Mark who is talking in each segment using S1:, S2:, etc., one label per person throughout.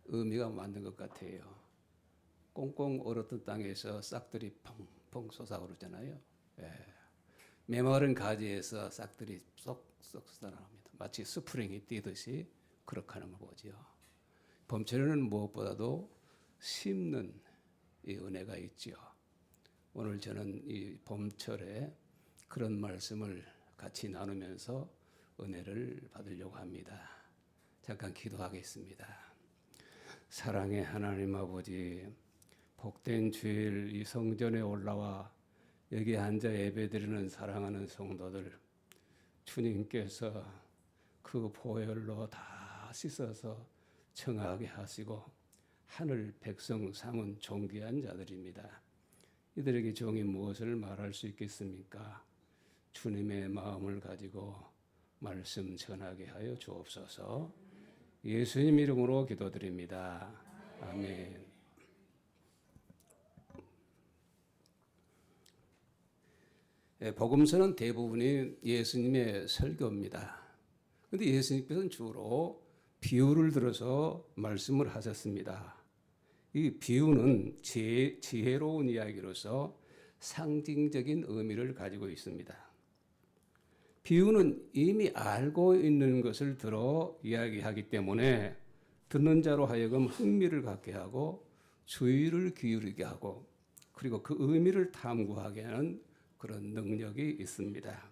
S1: 의미가 맞는 것 같아요. 꽁꽁 얼었던 땅에서 싹들이 펑펑 솟아오르잖아요. 예. 메마른 가지에서 싹들이 쏙쏙 쏟아나옵니다. 마치 스프링이 뛰듯이 그렇게 하는 걸 보죠. 봄철에는 무엇보다도 심는 이 은혜가 있지요. 오늘 저는 이 봄철에 그런 말씀을 같이 나누면서 은혜를 받으려고 합니다. 잠깐 기도하겠습니다. 사랑의 하나님 아버지, 복된 주일 이 성전에 올라와 여기 앉아 예배드리는 사랑하는 성도들, 주님께서 그 보혈로 다 씻어서 청하게 하시고 하늘 백성 삼은 존귀한 자들입니다. 이들에게 종이 무엇을 말할 수 있겠습니까? 주님의 마음을 가지고 말씀 전하게 하여 주옵소서. 예수님 이름으로 기도드립니다. 아멘. 복음서는 대부분이 예수님의 설교입니다. 그런데 예수님께서는 주로 비유를 들어서 말씀을 하셨습니다. 이 비유는 지혜로운 이야기로서 상징적인 의미를 가지고 있습니다. 비유는 이미 알고 있는 것을 들어 이야기하기 때문에 듣는 자로 하여금 흥미를 갖게 하고 주의를 기울이게 하고 그리고 그 의미를 탐구하게 하는 그런 능력이 있습니다.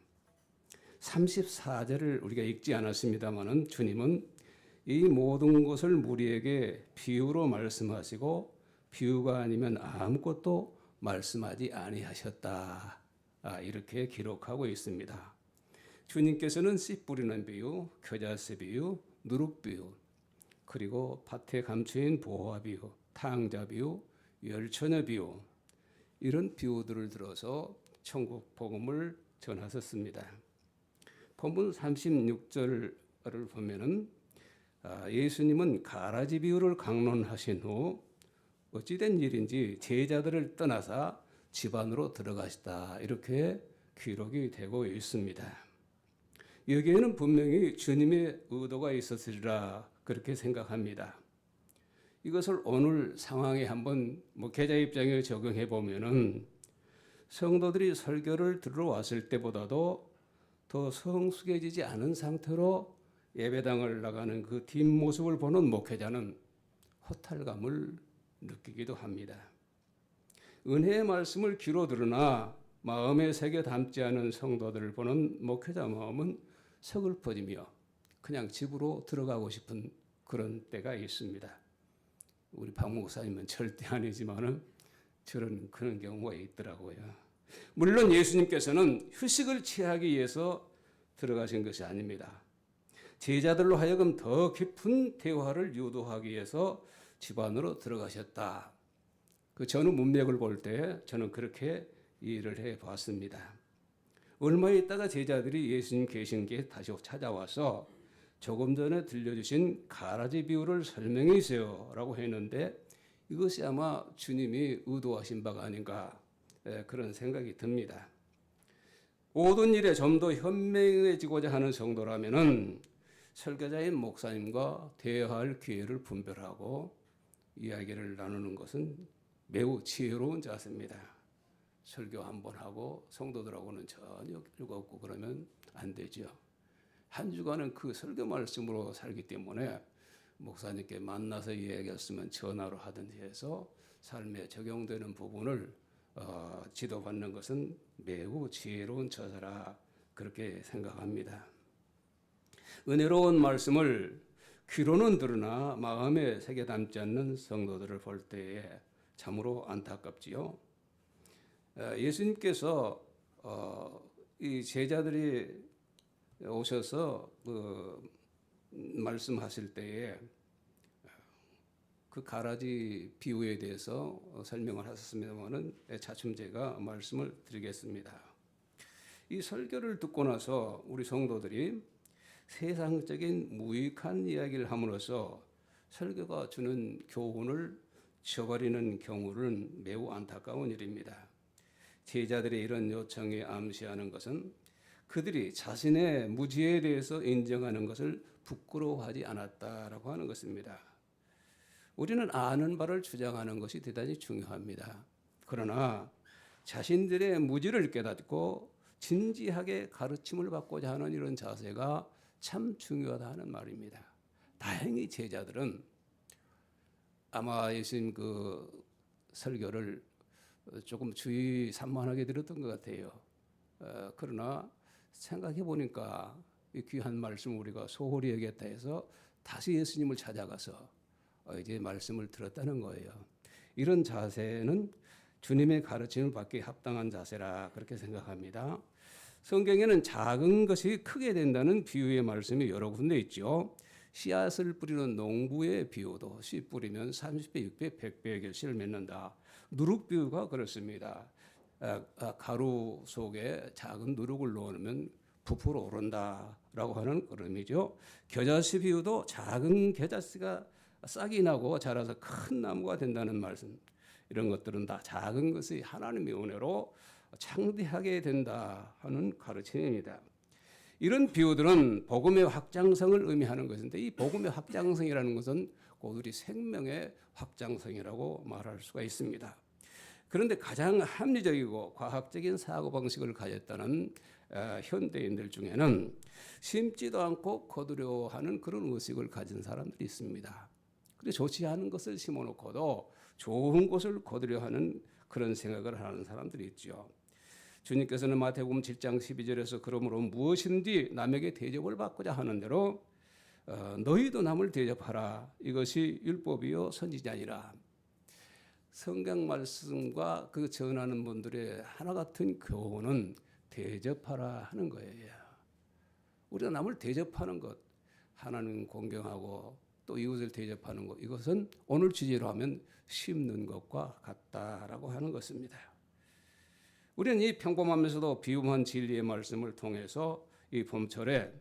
S1: 34절을 우리가 읽지 않았습니다마는 주님은 이 모든 것을 우리에게 비유로 말씀하시고 비유가 아니면 아무것도 말씀하지 아니하셨다. 이렇게 기록하고 있습니다. 주님께서는 씨 뿌리는 비유, 겨자씨 비유, 누룩 비유, 그리고 밭에 감추인 보화 비유, 탕자 비유, 열처녀 비유 이런 비유들을 들어서 천국 복음을 전하셨습니다. 본문 36절을 보면은 예수님은 가라지 비유를 강론하신 후 어찌된 일인지 제자들을 떠나사 집 안으로 들어가시다 이렇게 기록이 되고 있습니다. 여기에는 분명히 주님의 의도가 있었으리라 그렇게 생각합니다. 이것을 오늘 상황에 한번 목회자 입장에 적용해 보면은 성도들이 설교를 들어왔을 때보다도 더 성숙해지지 않은 상태로 예배당을 나가는 그 뒷모습을 보는 목회자는 허탈감을 느끼기도 합니다. 은혜의 말씀을 귀로 들으나 마음에 새겨 담지 않은 성도들을 보는 목회자 마음은 서글퍼지며 그냥 집으로 들어가고 싶은 그런 때가 있습니다. 우리 박 목사님은 절대 아니지만은 그런 경우가 있더라고요. 물론 예수님께서는 휴식을 취하기 위해서 들어가신 것이 아닙니다. 제자들로 하여금 더 깊은 대화를 유도하기 위해서 집 안으로 들어가셨다. 그 전후 문맥을 볼 때 저는 그렇게 이해를 해 봤습니다. 얼마 있다가 제자들이 예수님 계신 게 다시 찾아와서 조금 전에 들려주신 가라지 비유를 설명해 주세요 라고 했는데 이것이 아마 주님이 의도하신 바가 아닌가 그런 생각이 듭니다. 모든 일에 좀 더 현명해지고자 하는 성도라면은 설교자인 목사님과 대화할 기회를 분별하고 이야기를 나누는 것은 매우 지혜로운 자세입니다. 설교 한번 하고 성도들하고는 전혀 교류가 없고 그러면 안 되죠. 한 주간은 그 설교 말씀으로 살기 때문에 목사님께 만나서 이야기했으면 전화로 하든지 해서 삶에 적용되는 부분을 지도받는 것은 매우 지혜로운 처사라 그렇게 생각합니다. 은혜로운 말씀을 귀로는 들으나 마음에 새겨 담지 않는 성도들을 볼 때에 참으로 안타깝지요. 예수님께서 이 제자들이 오셔서 말씀하실 때에 그 가라지 비유에 대해서 설명을 하셨습니다만은 차츰 제가 말씀을 드리겠습니다. 이 설교를 듣고 나서 우리 성도들이 세상적인 무익한 이야기를 함으로써 설교가 주는 교훈을 저버리는 경우는 매우 안타까운 일입니다. 제자들의 이런 요청에 암시하는 것은 그들이 자신의 무지에 대해서 인정하는 것을 부끄러워하지 않았다라고 하는 것입니다. 우리는 아는 바를 주장하는 것이 대단히 중요합니다. 그러나 자신들의 무지를 깨닫고 진지하게 가르침을 받고자 하는 이런 자세가 참 중요하다는 말입니다. 다행히 제자들은 아마 예수님 그 설교를 조금 주의 산만하게 들었던 것 같아요. 그러나 생각해 보니까 이 귀한 말씀 우리가 소홀히 여겼다 해서 다시 예수님을 찾아가서 이제 말씀을 들었다는 거예요. 이런 자세는 주님의 가르침을 받기에 합당한 자세라 그렇게 생각합니다. 성경에는 작은 것이 크게 된다는 비유의 말씀이 여러 군데 있죠. 씨앗을 뿌리는 농부의 비유도 씨 뿌리면 30배, 6배, 100배의 결실을 맺는다. 누룩 비유가 그렇습니다. 가루 속에 작은 누룩을 넣으면 부풀어 오른다라고 하는 그런 의미죠. 겨자씨 비유도 작은 겨자씨가 싹이 나고 자라서 큰 나무가 된다는 말씀. 이런 것들은 다 작은 것이 하나님의 은혜로 창대하게 된다 하는 가르침입니다. 이런 비유들은 복음의 확장성을 의미하는 것인데 이 복음의 확장성이라는 것은 곧 우리 생명의 확장성이라고 말할 수가 있습니다. 그런데 가장 합리적이고 과학적인 사고방식을 가졌다는 현대인들 중에는 심지도 않고 거두려 하는 그런 의식을 가진 사람들이 있습니다. 근데 좋지 않은 것을 심어놓고도 좋은 것을 거두려 하는 그런 생각을 하는 사람들이 있죠. 주님께서는 마태복음 7장 12절에서 그러므로 무엇인지 남에게 대접을 받고자 하는 대로 너희도 남을 대접하라. 이것이 율법이요 선지자니라. 성경 말씀과 그 전하는 분들의 하나 같은 교훈은 대접하라 하는 거예요. 우리가 남을 대접하는 것, 하나님 공경하고 또 이웃을 대접하는 것, 이것은 오늘 주제로 하면 심는 것과 같다라고 하는 것입니다. 우리는 이 평범하면서도 비움한 진리의 말씀을 통해서 이 봄철에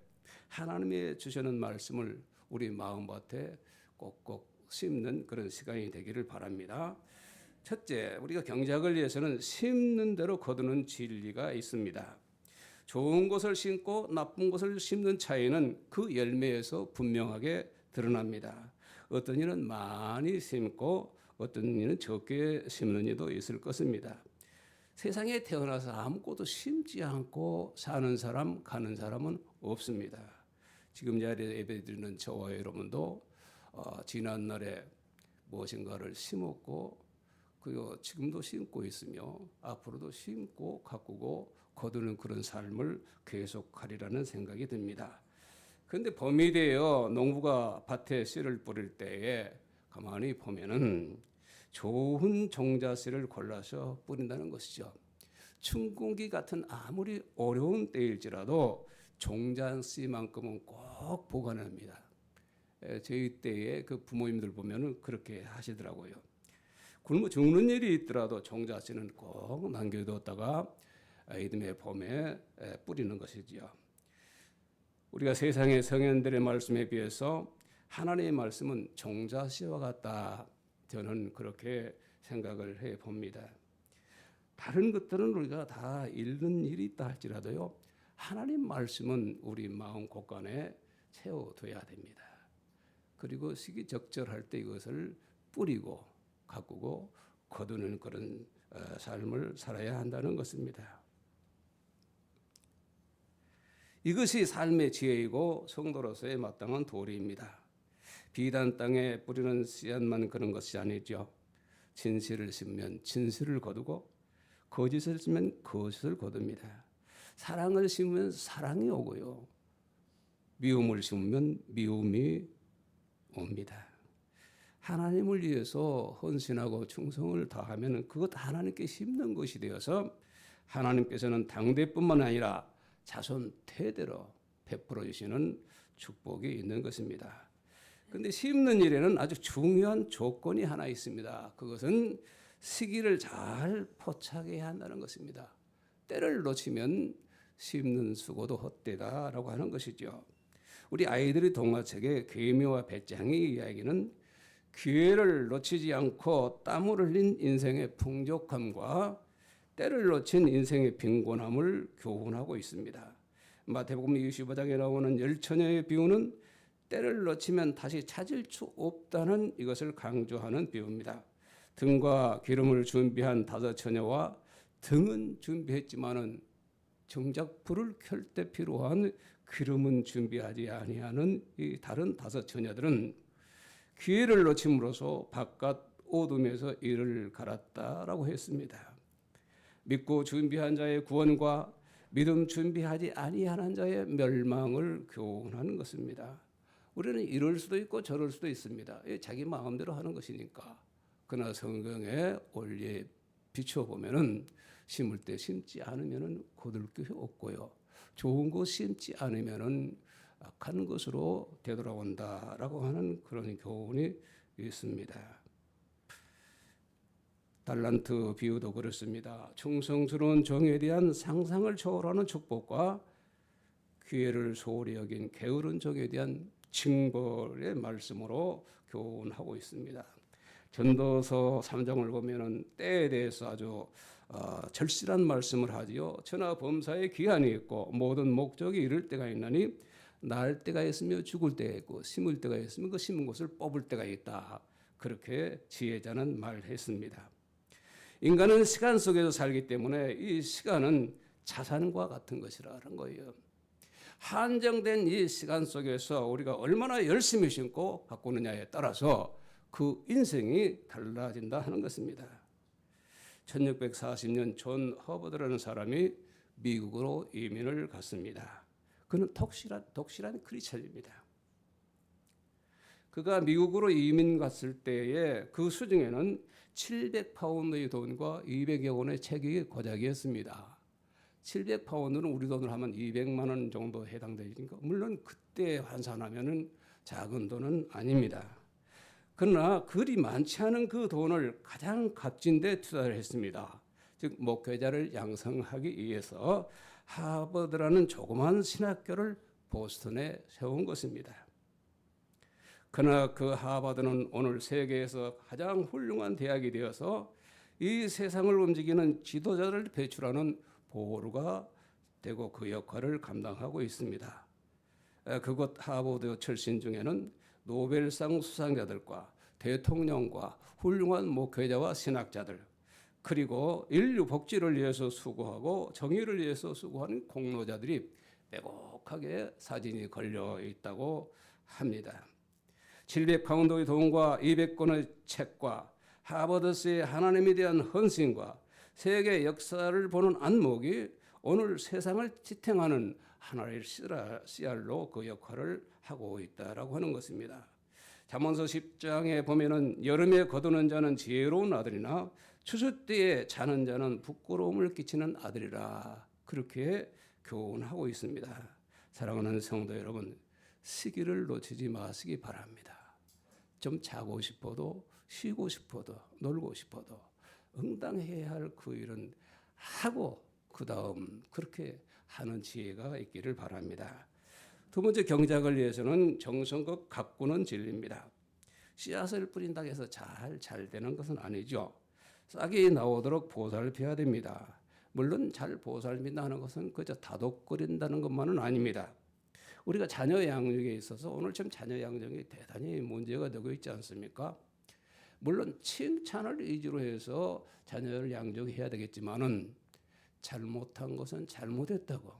S1: 하나님이 주시는 말씀을 우리 마음밭에 꼭꼭 심는 그런 시간이 되기를 바랍니다. 첫째, 우리가 경작을 위해서는 심는 대로 거두는 진리가 있습니다. 좋은 것을 심고 나쁜 것을 심는 차이는 그 열매에서 분명하게 드러납니다. 어떤 이는 많이 심고 어떤 이는 적게 심는 이도 있을 것입니다. 세상에 태어나서 아무것도 심지 않고 사는 사람, 가는 사람은 없습니다. 지금 자리에 예배드리는 저와 여러분도 지난날에 무엇인가를 심었고 그리고 지금도 심고 있으며 앞으로도 심고 가꾸고 거두는 그런 삶을 계속하리라는 생각이 듭니다. 그런데 봄이 되어 농부가 밭에 씨를 뿌릴 때에 가만히 보면은 좋은 종자씨를 골라서 뿌린다는 것이죠. 춘궁기 같은 아무리 어려운 때일지라도 종자씨만큼은 꼭 보관합니다. 저희 때에 그 부모님들 보면은 그렇게 하시더라고요. 굶어 죽는 일이 있더라도 종자씨는 꼭 남겨두었다가 이듬해 봄에 뿌리는 것이지요. 우리가 세상의 성현들의 말씀에 비해서 하나님의 말씀은 종자씨와 같다. 저는 그렇게 생각을 해봅니다. 다른 것들은 우리가 다 읽는 일이 있다 할지라도요. 하나님 말씀은 우리 마음 곳간에 채워둬야 됩니다. 그리고 시기적절할 때 이것을 뿌리고 가꾸고 거두는 그런 삶을 살아야 한다는 것입니다. 이것이 삶의 지혜이고 성도로서의 마땅한 도리입니다. 비단 땅에 뿌리는 씨앗만 그런 것이 아니죠. 진실을 심으면 진실을 거두고 거짓을 심으면 거짓을 거둡니다. 사랑을 심으면 사랑이 오고요. 미움을 심으면 미움이 옵니다. 하나님을 위해서 헌신하고 충성을 다하면 그것 하나님께 심는 것이 되어서 하나님께서는 당대뿐만 아니라 자손 대대로 베풀어 주시는 축복이 있는 것입니다. 그런데 심는 일에는 아주 중요한 조건이 하나 있습니다. 그것은 시기를 잘 포착해야 한다는 것입니다. 때를 놓치면 심는 수고도 헛되다라고 하는 것이죠. 우리 아이들의 동화책에 개미와 배짱이 이야기는 기회를 놓치지 않고 땀을 흘린 인생의 풍족함과 때를 놓친 인생의 빈곤함을 교훈하고 있습니다. 마태복음 25장에 나오는 10처녀의 비유는 때를 놓치면 다시 찾을 수 없다는 이것을 강조하는 비유입니다. 등과 기름을 준비한 5처녀와 등은 준비했지만은 정작 불을 켤 때 필요한 기름은 준비하지 아니하는 이 다른 5처녀들은 기회를 놓침으로써 바깥 어둠에서 이를 갈았다라고 했습니다. 믿고 준비한 자의 구원과 믿음 준비하지 아니하는 자의 멸망을 교훈하는 것입니다. 우리는 이럴 수도 있고 저럴 수도 있습니다. 자기 마음대로 하는 것이니까. 그러나 성경에 올려 비춰보면은 심을 때 심지 않으면은 거둘 게 없고요. 좋은 거 심지 않으면은 악한 것으로 되돌아온다라고 하는 그런 교훈이 있습니다. 달란트 비유도 그렇습니다. 충성스러운 종에 대한 상상을 초월하는 축복과 기회를 소홀히 여긴 게으른 종에 대한 징벌의 말씀으로 교훈하고 있습니다. 전도서 3장을 보면은 때에 대해서 아주 절실한 말씀을 하지요. 천하 범사의 기한이 있고 모든 목적이 이를 때가 있나니 날 때가 있으며 죽을 때가 있고 심을 때가 있으면 그 심은 것을 뽑을 때가 있다. 그렇게 지혜자는 말했습니다. 인간은 시간 속에서 살기 때문에 이 시간은 자산과 같은 것이라는 거예요. 한정된 이 시간 속에서 우리가 얼마나 열심히 심고 가꾸느냐에 따라서 그 인생이 달라진다 하는 것입니다. 1640년 존 허버드라는 사람이 미국으로 이민을 갔습니다. 그는 독실한 크리스천입니다. 그가 미국으로 이민 갔을 때에 그 수중에는 700파운드의 돈과 200여 권의 책이 고작이었습니다. 700파운드는 우리 돈으로 하면 200만 원 정도 해당되니까 물론 그때 환산하면은 작은 돈은 아닙니다. 그러나 그리 많지 않은 그 돈을 가장 값진 데 투자를 했습니다. 즉 목회자를 양성하기 위해서 하버드라는 조그만 신학교를 보스턴에 세운 것입니다. 그러나 그 하버드는 오늘 세계에서 가장 훌륭한 대학이 되어서 이 세상을 움직이는 지도자를 배출하는 보루가 되고 그 역할을 감당하고 있습니다. 그곳 하버드 출신 중에는 노벨상 수상자들과 대통령과 훌륭한 목회자와 신학자들 그리고 인류 복지를 위해서 수고하고 정의를 위해서 수고하는 공로자들이 빼곡하게 사진이 걸려 있다고 합니다. 700파운드의 돈과 200권의 책과 하버드스의 하나님에 대한 헌신과 세계 역사를 보는 안목이 오늘 세상을 지탱하는 하나의 씨알로 그 역할을 하고 있다라고 하는 것입니다. 잠언서 10장에 보면은 여름에 거두는 자는 지혜로운 아들이나 추수 때에 자는 자는 부끄러움을 끼치는 아들이라 그렇게 교훈하고 있습니다. 사랑하는 성도 여러분, 시기를 놓치지 마시기 바랍니다. 좀 자고 싶어도 쉬고 싶어도 놀고 싶어도 응당해야 할 그 일은 하고 그 다음 그렇게 하는 지혜가 있기를 바랍니다. 두 번째 경작을 위해서는 정성껏 가꾸는 진리입니다. 씨앗을 뿌린다고 해서 잘 되는 것은 아니죠. 싹이 나오도록 보살펴야 됩니다. 물론 잘 보살핀다는 것은 그저 다독거린다는 것만은 아닙니다. 우리가 자녀 양육에 있어서 오늘 좀 자녀 양육이 대단히 문제가 되고 있지 않습니까? 물론 칭찬을 위주로 해서 자녀를 양육해야 되겠지만은 잘못한 것은 잘못했다고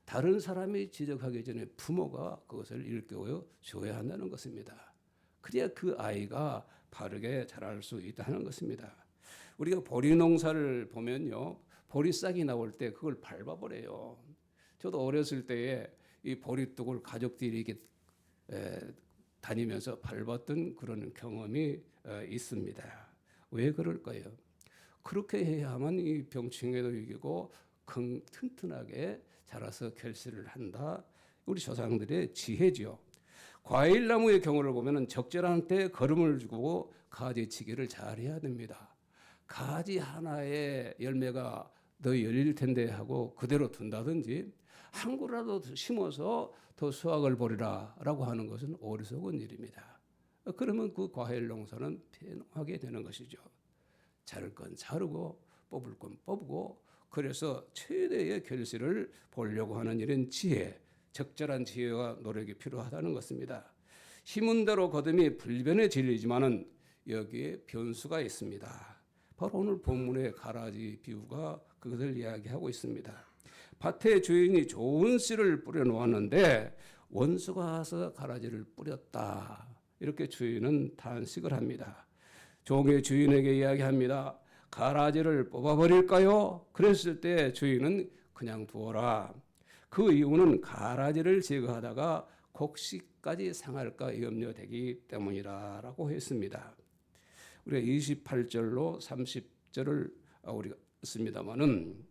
S1: 다른 사람이 지적하기 전에 부모가 그것을 일깨워 줘야 한다는 것입니다. 그래야 그 아이가 바르게 자랄 수 있다는 것입니다. 우리가 보리 농사를 보면요, 보리싹이 나올 때 그걸 밟아버려요. 저도 어렸을 때에 이 보리뚝을 가족들이 이렇게 다니면서 밟았던 그런 경험이 있습니다. 왜 그럴까요? 그렇게 해야만 이 병충해도 이기고 튼튼하게 자라서 결실을 한다. 우리 조상들의 지혜죠. 과일나무의 경우를 보면 적절한 때 거름을 주고 가지치기를 잘 해야 됩니다. 가지 하나에 열매가 더 열릴 텐데 하고 그대로 둔다든지 한 그루라도 심어서 더 수확을 보리라 라고 하는 것은 어리석은 일입니다. 그러면 그 과일 농사는 폐농하게 되는 것이죠. 자를 건 자르고 뽑을 건 뽑고 그래서 최대의 결실을 보려고 하는 이런 지혜, 적절한 지혜와 노력이 필요하다는 것입니다. 심은 대로 거둠이 불변에 질리지만은 여기에 변수가 있습니다. 바로 오늘 본문의 가라지 비유가 그것을 이야기하고 있습니다. 밭의 주인이 좋은 씨를 뿌려 놓았는데 원수가 와서 가라지를 뿌렸다. 이렇게 주인은 탄식을 합니다. 종의 주인에게 이야기합니다. 가라지를 뽑아버릴까요? 그랬을 때 주인은 그냥 두어라. 그 이유는 가라지를 제거하다가 곡식까지 상할까 염려되기 때문이라고 했습니다. 우리가 28절로 30절을 우리가 씁니다만은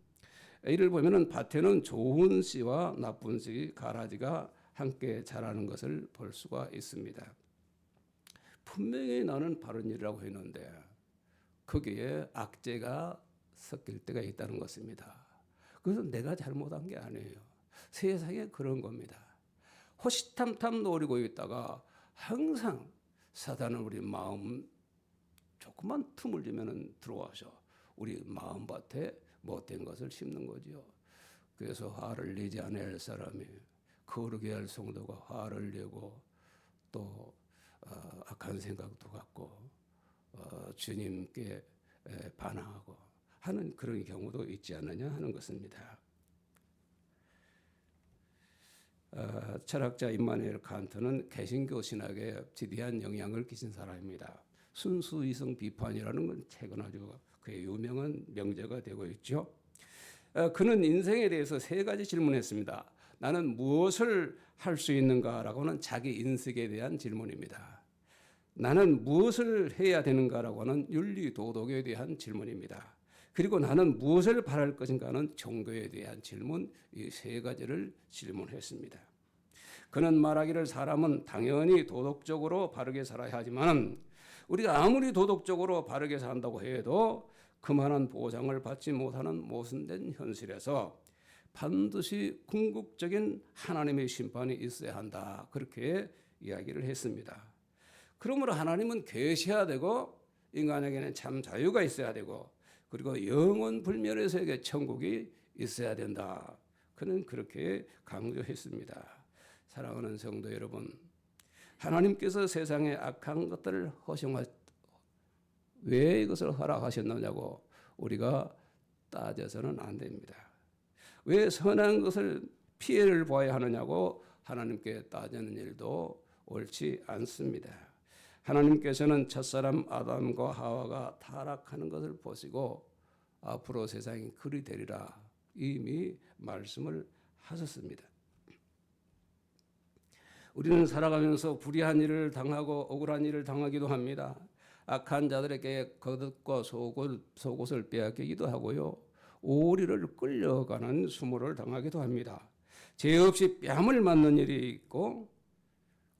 S1: 이를 보면은 밭에는 좋은 씨와 나쁜 씨, 가라지가 함께 자라는 것을 볼 수가 있습니다. 분명히 나는 바른 일이라고 했는데 거기에 악재가 섞일 때가 있다는 것입니다. 그것은 내가 잘못한 게 아니에요. 세상에 그런 겁니다. 호시탐탐 노리고 있다가 항상 사단은 우리 마음 조금만 틈을 주면 들어와서 우리 마음밭에 못된 것을 심는 거죠. 그래서 화를 내지 않을 사람이 거룩해야 할 성도가 화를 내고 또 악한 생각도 갖고 주님께 반항하고 하는 그런 경우도 있지 않느냐 하는 것입니다. 철학자 임마누엘 칸트는 개신교 신학에 지대한 영향을 끼친 사람입니다. 순수 이성 비판이라는 건 최근 아주 그의 유명한 명제가 되고 있죠. 그는 인생에 대해서 세 가지 질문했습니다. 나는 무엇을 할 수 있는가라고는 자기 인식에 대한 질문입니다. 나는 무엇을 해야 되는가라고는 윤리 도덕에 대한 질문입니다. 그리고 나는 무엇을 바랄 것인가는 종교에 대한 질문, 이 세 가지를 질문했습니다. 그는 말하기를 사람은 당연히 도덕적으로 바르게 살아야 하지만 우리가 아무리 도덕적으로 바르게 산다고 해도 그만한 보장을 받지 못하는 모순된 현실에서 반드시 궁극적인 하나님의 심판이 있어야 한다. 그렇게 이야기를 했습니다. 그러므로 하나님은 계셔야 되고 인간에게는 참 자유가 있어야 되고 그리고 영원 불멸의 세계 천국이 있어야 된다. 그는 그렇게 강조했습니다. 사랑하는 성도 여러분, 하나님께서 세상에 악한 것들을 왜 이것을 허락하셨느냐고 우리가 따져서는 안 됩니다. 왜 선한 것을 피해를 보아야 하느냐고 하나님께 따지는 일도 옳지 않습니다. 하나님께서는 첫사람 아담과 하와가 타락하는 것을 보시고 앞으로 세상이 그리 되리라 이미 말씀을 하셨습니다. 우리는 살아가면서 불의한 일을 당하고 억울한 일을 당하기도 합니다. 악한 자들에게 겉옷과 속옷을 빼앗기기도 하고요. 오리를 끌려가는 수모를 당하기도 합니다. 죄 없이 뺨을 맞는 일이 있고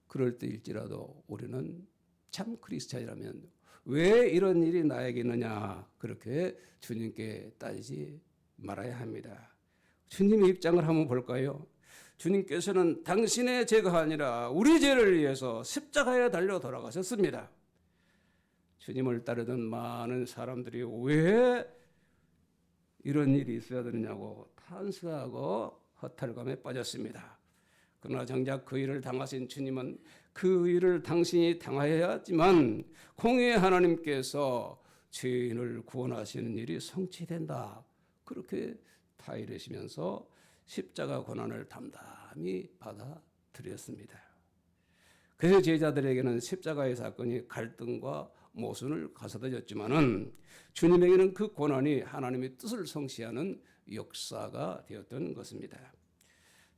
S1: 그럴 때일지라도 우리는 참 크리스찬이라면 왜 이런 일이 나에게 있느냐 그렇게 주님께 따지지 말아야 합니다. 주님의 입장을 한번 볼까요? 주님께서는 당신의 죄가 아니라 우리 죄를 위해서 십자가에 달려 돌아가셨습니다. 주님을 따르던 많은 사람들이 왜 이런 일이 있어야 되느냐고 탄식하고 허탈감에 빠졌습니다. 그러나 정작 그 일을 당하신 주님은 그 일을 당신이 당하여야지만 공의의 하나님께서 죄인을 구원하시는 일이 성취된다. 그렇게 타이르시면서 십자가 고난을 담담히 받아들였습니다. 그래서 제자들에게는 십자가의 사건이 갈등과 모순을 가져다줬지만은 주님에게는 그 고난이 하나님의 뜻을 성취하는 역사가 되었던 것입니다.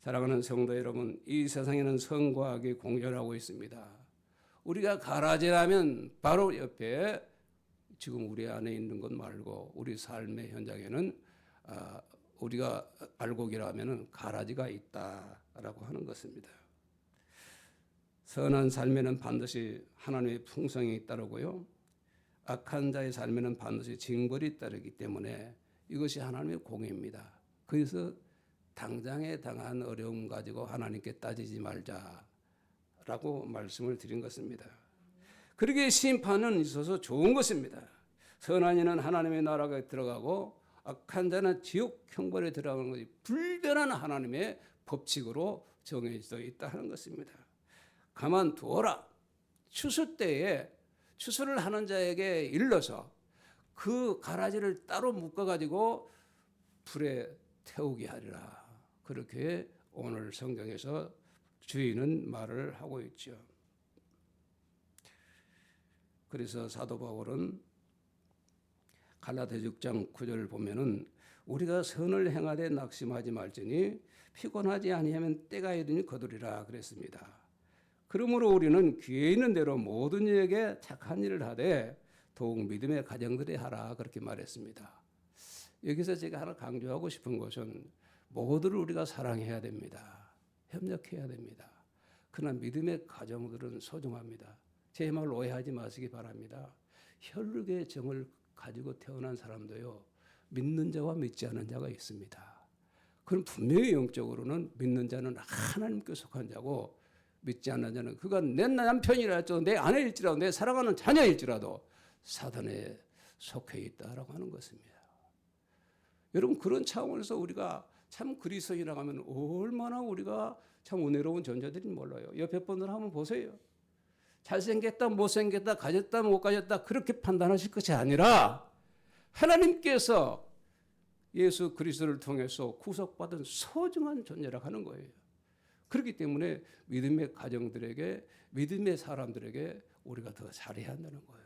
S1: 사랑하는 성도 여러분, 이 세상에는 선과 악이 공존하고 있습니다. 우리가 가라지라면 바로 옆에 지금 우리 안에 있는 것 말고 우리 삶의 현장에는 우리가 알곡이라면 가라지가 있다라고 하는 것입니다. 선한 삶에는 반드시 하나님의 풍성이 따르고요. 악한 자의 삶에는 반드시 징벌이 따르기 때문에 이것이 하나님의 공의입니다. 그래서 당장에 당한 어려움 가지고 하나님께 따지지 말자라고 말씀을 드린 것입니다. 그러기에 심판은 있어서 좋은 것입니다. 선한 이는 하나님의 나라에 들어가고 악한 자는 지옥 형벌에 들어가는 것이 불변한 하나님의 법칙으로 정해져 있다 하는 것입니다. 가만두어라. 추수 때에 추수를 하는 자에게 일러서 그 가라지를 따로 묶어가지고 불에 태우게 하리라. 그렇게 오늘 성경에서 주인은 말을 하고 있죠. 그래서 사도 바울은 갈라디아 6장 9절을 보면은 우리가 선을 행하되 낙심하지 말지니 피곤하지 아니하면 때가 이르니 거두리라 그랬습니다. 그러므로 우리는 귀에 있는 대로 모든 이에게 착한 일을 하되 더욱 믿음의 가정들이 하라 그렇게 말했습니다. 여기서 제가 하나 강조하고 싶은 것은 모두를 우리가 사랑해야 됩니다. 협력해야 됩니다. 그러나 믿음의 가정들은 소중합니다. 제 말 오해하지 마시기 바랍니다. 혈육의 정을 가지고 태어난 사람도요, 믿는 자와 믿지 않는 자가 있습니다. 그럼 분명히 영적으로는 믿는 자는 하나님께 속한 자고 믿지 않는 자는 그가 내 남편이라도 내 아내일지라도 내 사랑하는 자녀일지라도 사단에 속해 있다라고 하는 것입니다. 여러분 그런 차원에서 우리가 참 그리스도인이라고 하면 얼마나 우리가 참 은혜로운 존재들인지 몰라요. 옆에 분들 한번 보세요. 잘생겼다 못생겼다 가졌다 못 가졌다 그렇게 판단하실 것이 아니라 하나님께서 예수 그리스도를 통해서 구속받은 소중한 존재라고 하는 거예요. 그렇기 때문에 믿음의 가정들에게 믿음의 사람들에게 우리가 더 잘해야 한다는 거예요.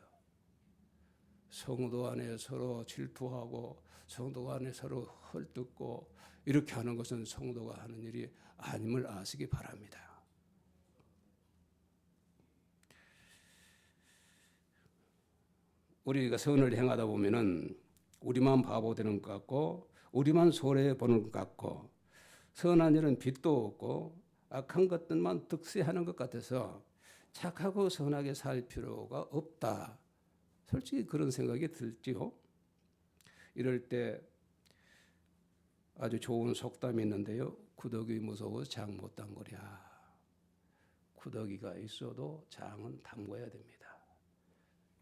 S1: 성도 안에 서로 질투하고 성도 안에 서로 헐뜯고 이렇게 하는 것은 성도가 하는 일이 아님을 아시기 바랍니다. 우리가 선을 행하다 보면은 우리만 바보 되는 것 같고 우리만 손해 보는 것 같고 선한 일은 빛도 없고 악한 것들만 득세하는 것 같아서 착하고 선하게 살 필요가 없다. 솔직히 그런 생각이 들지요. 이럴 때 아주 좋은 속담이 있는데요. 구더기 무서워서 장 못 담그랴. 구더기가 있어도 장은 담궈야 됩니다.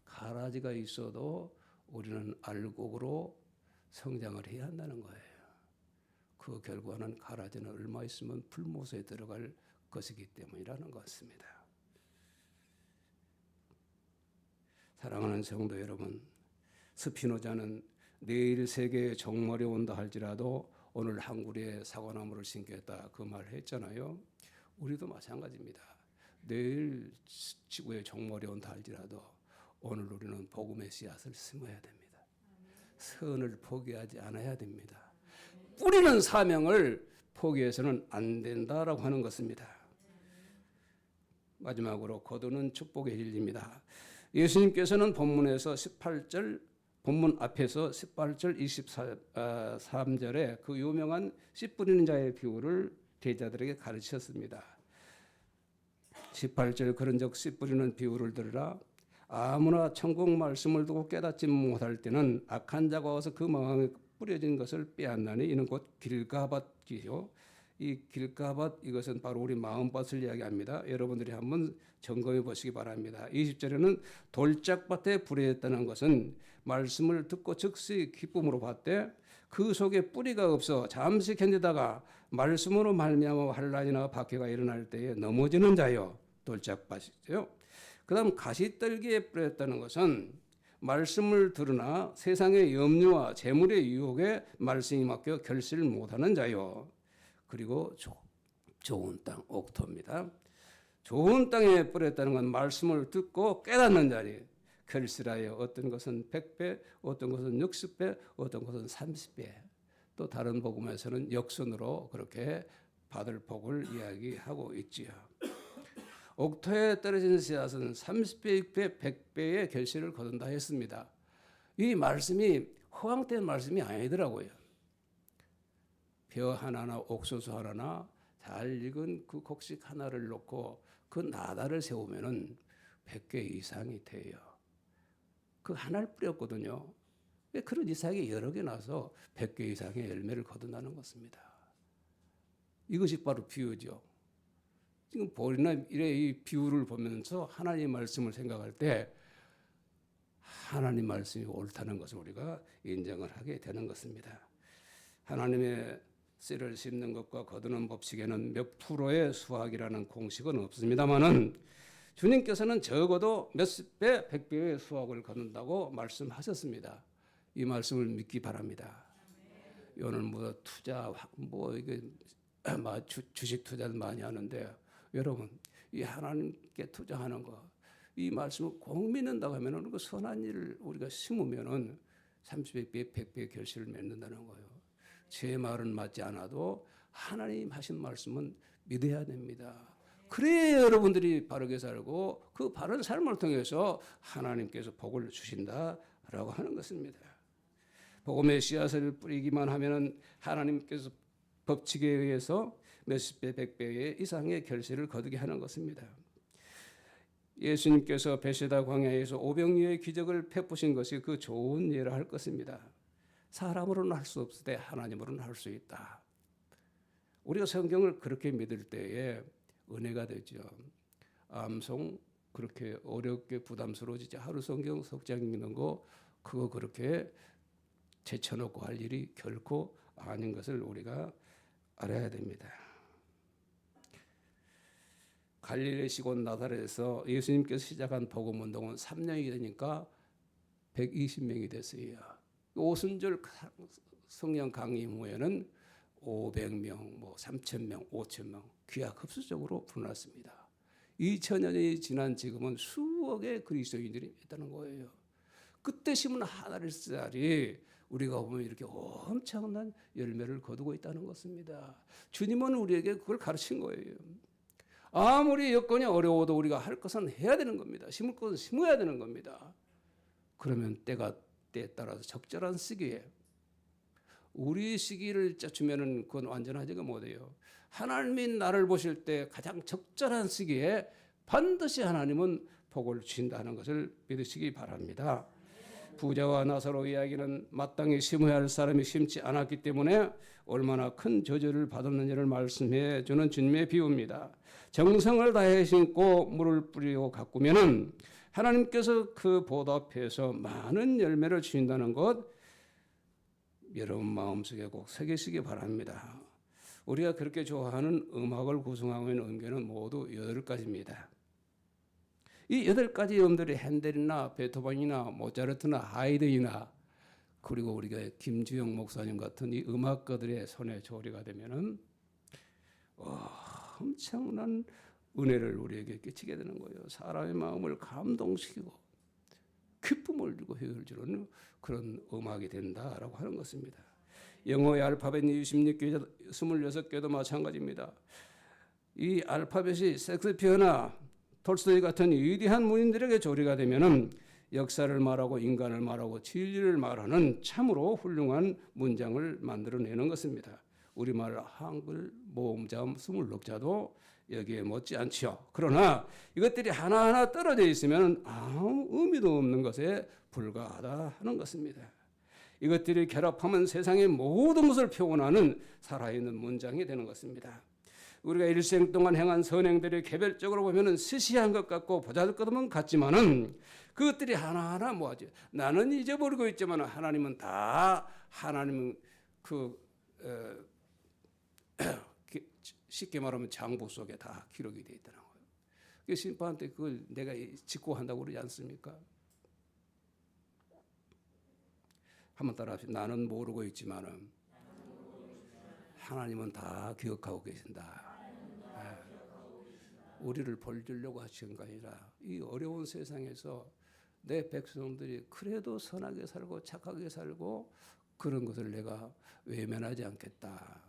S1: 가라지가 있어도 우리는 알곡으로 성장을 해야 한다는 거예요. 그 결과는 가라지는 얼마 있으면 풀못에 들어갈 것이기 때문이라는 것 같습니다. 사랑하는 성도 여러분, 스피노자는 내일 세계에 종말이 온다 할지라도 오늘 한 그루의 사과나무를 심겠다 그 말을 했잖아요. 우리도 마찬가지입니다. 내일 지구에 종말이 온다 할지라도 오늘 우리는 복음의 씨앗을 심어야 됩니다. 선을 포기하지 않아야 됩니다. 뿌리는 사명을 포기해서는 안 된다라고 하는 것입니다. 마지막으로 거두는 축복의 진리입니다. 예수님께서는 본문에서 18절 본문 앞에서 18절 23절에 그 유명한 씨 뿌리는 자의 비유를 제자들에게 가르치셨습니다. 18절 그런즉 씨 뿌리는 비유를 들으라. 아무나 천국 말씀을 두고 깨닫지 못할 때는 악한 자가 와서 그 마음에 뿌려진 것을 빼앗나니 이는 곧 길가밭이요. 이 길가밭 이것은 바로 우리 마음밭을 이야기합니다. 여러분들이 한번 점검해 보시기 바랍니다. 20절에는 돌짝밭에 불이었다는 것은 말씀을 듣고 즉시 기쁨으로 받되 그 속에 뿌리가 없어 잠시 견디다가 말씀으로 말미암아 환난이나 박해가 일어날 때에 넘어지는 자요. 돌짝밭이죠. 그 다음 가시떨기에 뿌렸다는 것은 말씀을 들으나 세상의 염려와 재물의 유혹에 말씀이 막혀 결실을 못하는 자요. 그리고 좋은 땅, 옥토입니다. 좋은 땅에 뿌렸다는 건 말씀을 듣고 깨닫는 자리. 결실하여 어떤 것은 100배, 어떤 것은 60배, 어떤 것은 30배. 또 다른 복음에서는 역선으로 그렇게 받을 복을 이야기하고 있지요. 옥토에 떨어진 씨앗은 30배, 6배, 100배의 결실을 거둔다 했습니다. 이 말씀이 허황된 말씀이 아니더라고요. 벼 하나나 옥수수 하나나 잘 익은 그 곡식 하나를 놓고 그 나다를 세우면은 100개 이상이 돼요. 그 하나를 뿌렸거든요. 그런 이삭이 여러 개 나서 100개 이상의 열매를 거둔다는 것입니다. 이것이 바로 비유죠. 지금 보리나 이 비유를 보면서 하나님의 말씀을 생각할 때 하나님 말씀이 옳다는 것을 우리가 인정을 하게 되는 것입니다. 하나님의 씨를 심는 것과 거두는 법칙에는 몇 프로의 수확이라는 공식은 없습니다만은 주님께서는 적어도 몇십 배, 100배의 수확을 거둔다고 말씀하셨습니다. 이 말씀을 믿기 바랍니다. 오늘 뭐 투자 뭐 이게 주식 투자를 많이 하는데 여러분 이 하나님께 투자하는 거 이 말씀을 꼭 믿는다고 하면은 그 선한 일을 우리가 심으면은 30배, 100배 결실을 맺는다는 거예요. 제 말은 맞지 않아도 하나님 하신 말씀은 믿어야 됩니다. 그래야 여러분들이 바르게 살고 그 바른 삶을 통해서 하나님께서 복을 주신다라고 하는 것입니다. 복음의 씨앗을 뿌리기만 하면은 하나님께서 법칙에 의해서 몇십 배, 100배 이상의 결실을 거두게 하는 것입니다. 예수님께서 베세다 광야에서 오병이어의 기적을 베푸신 것이 그 좋은 예라 할 것입니다. 사람으로는 할 수 없을 때 하나님으로는 할 수 있다. 우리가 성경을 그렇게 믿을 때에 은혜가 되죠. 암송 그렇게 어렵게 부담스러워지지 하루 성경 석장 읽는 거 그거 그렇게 제쳐놓고 할 일이 결코 아닌 것을 우리가 알아야 됩니다. 갈릴리 시골 나사렛에서 예수님께서 시작한 복음 운동은 3년이 되니까 120명이 됐어요. 오순절 성령 강림 후에는 500명, 뭐 3,000명, 5,000명 기하급수적으로 불어났습니다. 2000년이 지난 지금은 수억의 그리스도인들이 있다는 거예요. 그때 심은 하나를 씨알이 우리가 보면 이렇게 엄청난 열매를 거두고 있다는 것입니다. 주님은 우리에게 그걸 가르친 거예요. 아무리 여건이 어려워도 우리가 할 것은 해야 되는 겁니다. 심을 것은 심어야 되는 겁니다. 그러면 때에 따라서 적절한 시기에 우리 시기를 짜주면은 그건 완전하지가 못해요. 하나님이 나를 보실 때 가장 적절한 시기에 반드시 하나님은 복을 주신다는 것을 믿으시기 바랍니다. 부자와 나사로 이야기는 마땅히 심어야 할 사람이 심지 않았기 때문에 얼마나 큰 저주를 받았는지를 말씀해 주는 주님의 비유입니다. 정성을 다해 심고 물을 뿌리고 가꾸면은 하나님께서 그 보답해서 많은 열매를 주신다는 것 여러분 마음속에 꼭 새기시기 바랍니다. 우리가 그렇게 좋아하는 음악을 구성하고 있는 음계는 모두 8가지입니다. 이 8가지 음들이 핸델이나 베토벤이나 모차르트나 하이든이나 그리고 우리가 김주영 목사님 같은 이 음악가들의 손에 조리가 되면은 엄청난 은혜를 우리에게 끼치게 되는 거예요. 사람의 마음을 감동시키고 기쁨을 주고 희열을 주는 그런 음악이 된다라고 하는 것입니다. 영어의 알파벳이 26개도 마찬가지입니다. 이 알파벳이 셰익스피어나 톨스토이 같은 위대한 문인들에게 조리가 되면은 역사를 말하고 인간을 말하고 진리를 말하는 참으로 훌륭한 문장을 만들어내는 것입니다. 우리말 한글 모음자음 20글자도 여기에 못지않지요. 그러나 이것들이 하나하나 떨어져 있으면 아무 의미도 없는 것에 불과하다 하는 것입니다. 이것들이 결합하면 세상의 모든 것을 표현하는 살아있는 문장이 되는 것입니다. 우리가 일생 동안 행한 선행들이 개별적으로 보면은 시시한 것 같고 보잘것없는 같지만은 그것들이 하나하나 뭐하지? 나는 잊어버리고 있지만 하나님은 다 하나님은 쉽게 말하면 장부 속에 다 기록이 되어 있다는 거예요. 그 심판 때 그걸 내가 직고한다고 그러지 않습니까? 한번 따라합시다. 나는 모르고 있지만은 하나님은 다 기억하고 계신다. 우리를 벌 주려고 하신 거 아니라 이 어려운 세상에서 내 백성들이 그래도 선하게 살고 착하게 살고 그런 것을 내가 외면하지 않겠다.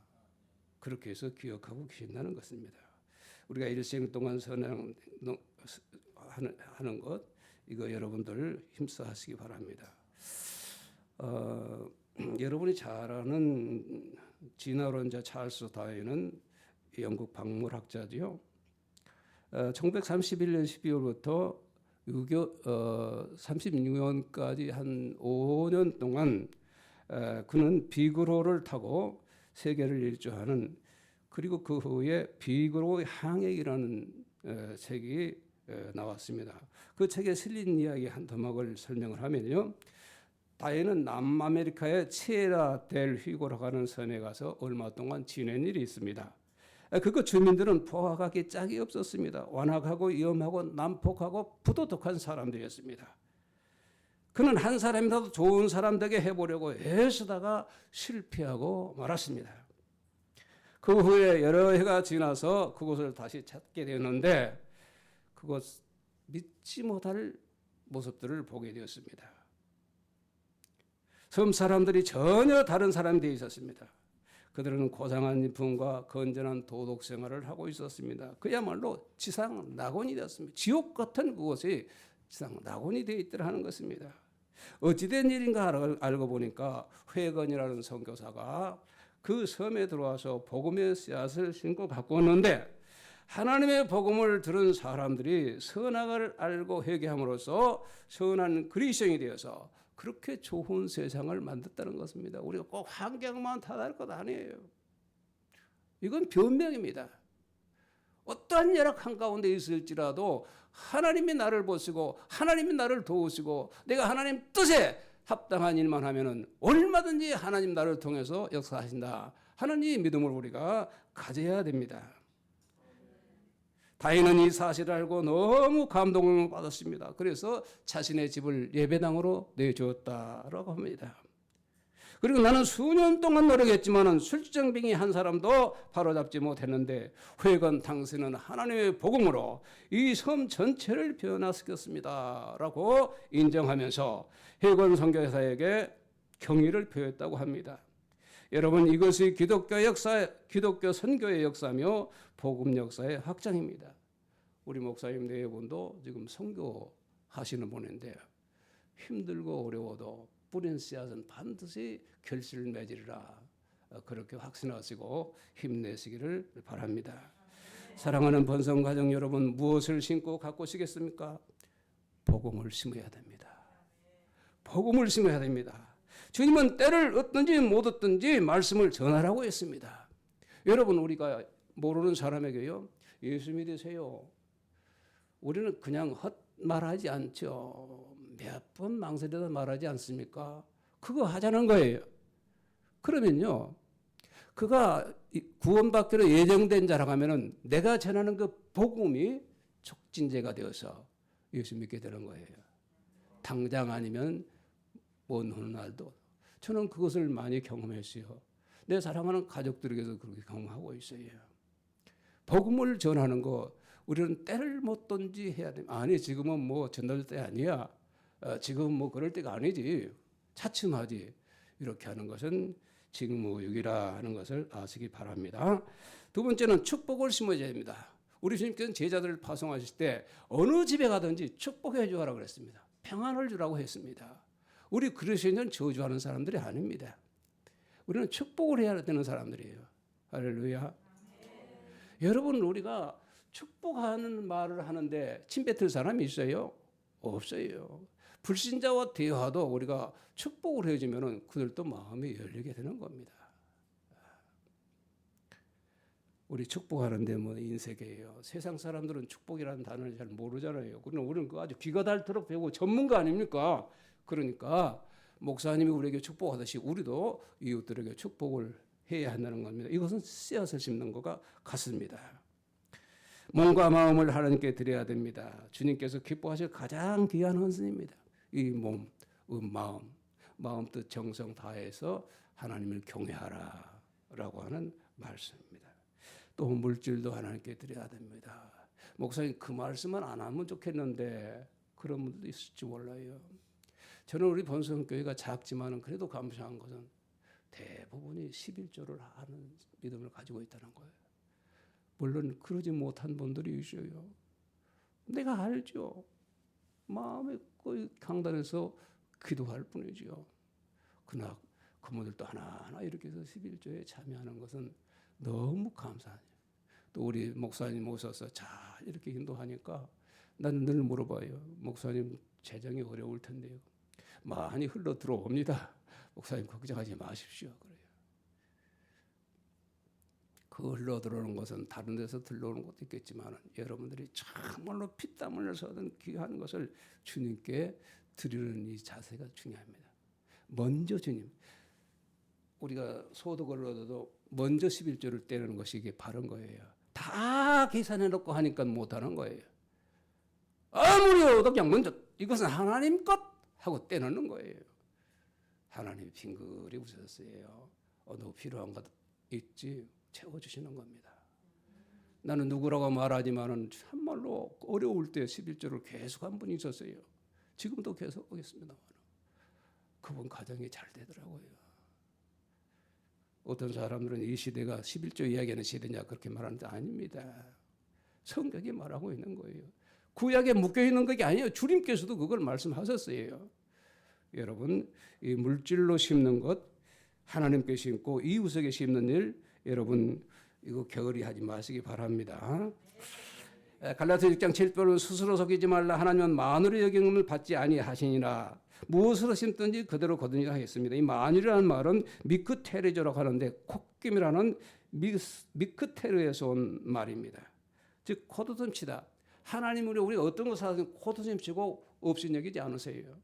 S1: 그렇게 해서 기억하고 계신다는 것입니다. 우리가 일생 동안 선행하는 것 이거 여러분들 힘써 하시기 바랍니다. 여러분이 잘 아는 진화론자 찰스 다윈은 영국 박물학자지요. 1931년 12월부터 36년까지 한 5년 동안 그는 비그로를 타고 세계를 일주하는 그리고 그 후에 비그로의 항해이라는 책이 나왔습니다. 그 책에 실린 이야기 한 토막을 설명을 하면요. 다윗은 남아메리카의 치에라 델 휘고라고 하는 섬에 가서 얼마 동안 지낸 일이 있습니다. 그곳 주민들은 포악하기 짝이 없었습니다. 완악하고 위험하고 난폭하고 부도덕한 사람들이었습니다. 그는 한 사람이라도 좋은 사람 되게 해보려고 애쓰다가 실패하고 말았습니다. 그 후에 여러 해가 지나서 그곳을 다시 찾게 되었는데 그곳 믿지 못할 모습들을 보게 되었습니다. 섬 사람들이 전혀 다른 사람이 되어 있었습니다. 그들은 고상한 인품과 건전한 도덕 생활을 하고 있었습니다. 그야말로 지상 낙원이 되었습니다. 지옥 같은 그곳이 지상 낙원이 되어 있더라는 것입니다. 어찌된 일인가 알고 보니까 회건이라는 선교사가 그 섬에 들어와서 복음의 씨앗을 심고 바꾸었는데 하나님의 복음을 들은 사람들이 선악을 알고 회개함으로써 선한 그리스도인이 되어서 그렇게 좋은 세상을 만들었다는 것입니다. 우리가 꼭 환경만 탓할 것 아니에요. 이건 변명입니다. 어떠한 열악 한가운데 있을지라도 하나님이 나를 보시고 하나님이 나를 도우시고 내가 하나님 뜻에 합당한 일만 하면은 얼마든지 하나님 나를 통해서 역사하신다 하는 이 믿음을 우리가 가져야 됩니다. 다윗은 이 사실을 알고 너무 감동을 받았습니다. 그래서 자신의 집을 예배당으로 내주었다라고 합니다. 그리고 나는 수년 동안 노력했지만 술주정뱅이 한 사람도 바로잡지 못했는데 회건 당신은 하나님의 복음으로 이 섬 전체를 변화시켰습니다 라고 인정하면서 회건 선교사에게 경의를 표했다고 합니다. 여러분, 이것이 기독교 선교의 역사며 복음 역사의 확장입니다. 우리 목사님 네 분도 지금 선교하시는 분인데 힘들고 어려워도 뿌린 씨앗은 반드시 결실을 맺으리라 그렇게 확신하시고 힘내시기를 바랍니다. 사랑하는 번성가정 여러분, 무엇을 심고 가꾸시겠습니까? 복음을 심어야 됩니다. 복음을 심어야 됩니다. 주님은 때를 얻든지 못 얻든지 말씀을 전하라고 했습니다. 여러분, 우리가 모르는 사람에게요, 예수 믿으세요. 우리는 그냥 헛말하지 않죠. 몇 번 망설여도 말하지 않습니까? 그거 하자는 거예요. 그러면요, 그가 구원받기로 예정된 자라고 하면은 내가 전하는 그 복음이 촉진제가 되어서 예수 믿게 되는 거예요. 당장 아니면 먼 훗날도. 저는 그것을 많이 경험했어요. 내 사랑하는 가족들에게서 그렇게 경험하고 있어요. 복음을 전하는 거 우리는 때를 못 든지 해야 됩니다. 아니 지금은 뭐 전달 때 아니야. 지금 뭐 그럴 때가 아니지. 차츰하지. 이렇게 하는 것은 직무유기라 하는 것을 아시기 바랍니다. 두 번째는 축복을 심어야 됩니다. 우리 주님께서는 제자들을 파송하실 때 어느 집에 가든지 축복해 주라고 그랬습니다. 평안을 주라고 했습니다. 우리 그리스도인은 저주하는 사람들이 아닙니다. 우리는 축복을 해야 되는 사람들이에요. 할렐루야. 여러분, 우리가 축복하는 말을 하는데 침 뱉을 사람이 있어요? 없어요. 불신자와 대화도 우리가 축복을 해주면 그들도 마음이 열리게 되는 겁니다. 우리 축복하는데 뭐 인색이에요. 세상 사람들은 축복이라는 단어를 잘 모르잖아요. 그러나 우리는 그 아주 귀가 닳도록 배우고 전문가 아닙니까? 그러니까 목사님이 우리에게 축복하듯이 우리도 이웃들에게 축복을 해야 한다는 겁니다. 이것은 씨앗을 심는 것과 같습니다. 몸과 마음을 하나님께 드려야 됩니다. 주님께서 기뻐하실 가장 귀한 헌신입니다. 이 몸, 마음, 뜻, 정성 다해서 하나님을 경외하라 라고 하는 말씀입니다. 또 물질도 하나님께 드려야 됩니다. 목사님 그 말씀은 안 하면 좋겠는데 그런 분들도 있을지 몰라요. 저는 우리 번성교회가 작지만 그래도 감사한 것은 대부분이 11조를 하는 믿음을 가지고 있다는 거예요. 물론 그러지 못한 분들이 있어요. 내가 알죠. 마음에 거의 강단에서 기도할 뿐이죠. 그러나 그분들도 하나하나 이렇게 해서 11조에 참여하는 것은 너무 감사해요. 또 우리 목사님 오셔서 잘 이렇게 인도하니까 난 늘 물어봐요. 목사님 재정이 어려울 텐데요. 많이 흘러 들어옵니다. 목사님 걱정하지 마십시오. 그래요. 그 흘러 들어오는 것은 다른 데서 들러오는 것도 있겠지만 여러분들이 정말로 피땀 흘려서 얻은 귀한 것을 주님께 드리는 이 자세가 중요합니다. 먼저 주님. 우리가 소득을 얻어도 먼저 11조를 떼는 것이 이게 바른 거예요. 다 계산해 놓고 하니까 못하는 거예요. 아무리 얻어도 그냥 먼저 이것은 하나님 것 하고 떼놓는 거예요. 하나님이 빙그리 웃었어요. 너 필요한 것 있지? 채워주시는 겁니다. 나는 누구라고 말하지만은 참말로 어려울 때 11조를 계속 한 분이 있었어요. 지금도 계속 하겠습니다. 그분 가정이 잘 되더라고요. 어떤 사람들은 이 시대가 11조 이야기하는 시대냐 그렇게 말하는데 아닙니다. 성경이 말하고 있는 거예요. 구약에 묶여 있는 것이 아니에요. 주님께서도 그걸 말씀하셨어요. 여러분, 이 물질로 심는 것 하나님께 심고 이웃에게 심는 일 여러분 이거 게으리 하지 마시기 바랍니다. 갈라디아 6장 7절은 스스로 속이지 말라. 하나님은 만으로 여김을 받지 아니하시니라. 무엇으로 심든지 그대로 거두니라 하겠습니다. 이 만이라는 말은 미크테르조라고 하는데 콧김이라는 미크테르에서 온 말입니다. 즉 코드듬치다. 하나님은 우리 어떤 것을 하든 코드듬치고 없인 여기지 않으세요.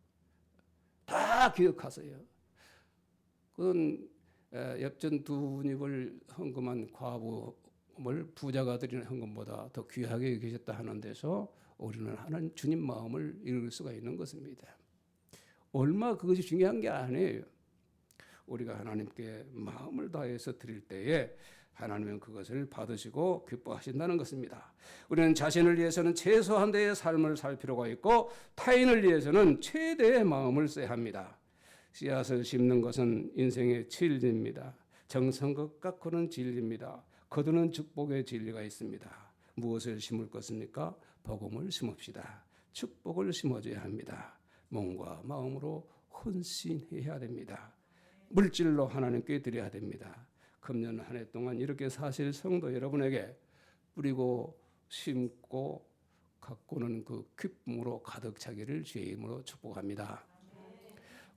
S1: 다 기억하세요. 그건 엽전 두 입을 헌금한 과부를 부자가 드리는 헌금보다 더 귀하게 여기셨다 하는 데서 우리는 하나님 주님 마음을 이룰 수가 있는 것입니다. 얼마 그것이 중요한 게 아니에요. 우리가 하나님께 마음을 다해서 드릴 때에 하나님은 그것을 받으시고 기뻐하신다는 것입니다. 우리는 자신을 위해서는 최소한 대의 삶을 살 필요가 있고 타인을 위해서는 최대의 마음을 써야 합니다. 씨앗을 심는 것은 인생의 진리입니다. 정성껏 깎고는 진리입니다. 거두는 축복의 진리가 있습니다. 무엇을 심을 것입니까? 복음을 심읍시다. 축복을 심어줘야 합니다. 몸과 마음으로 헌신해야 됩니다. 물질로 하나님께 드려야 됩니다. 금년 한 해 동안 이렇게 사실 성도 여러분에게 뿌리고 심고 가꾸는 그 기쁨으로 가득 차기를 주의 이름으로 축복합니다.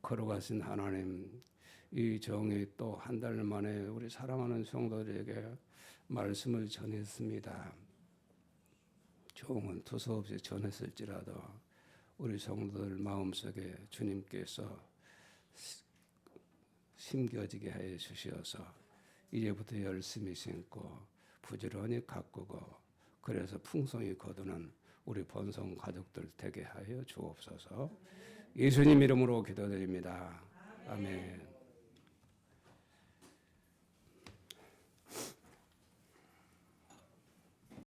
S1: 걸어가신 하나님, 이 정이 또 한 달 만에 우리 사랑하는 성도들에게 말씀을 전했습니다. 종은 두서없이 전했을지라도 우리 성도들 마음속에 주님께서 심겨지게 해 주시어서 이제부터 열심히 심고 부지런히 가꾸고 그래서 풍성히 거두는 우리 본성 가족들 되게 하여 주옵소서. 예수님 이름으로 기도드립니다. 아멘.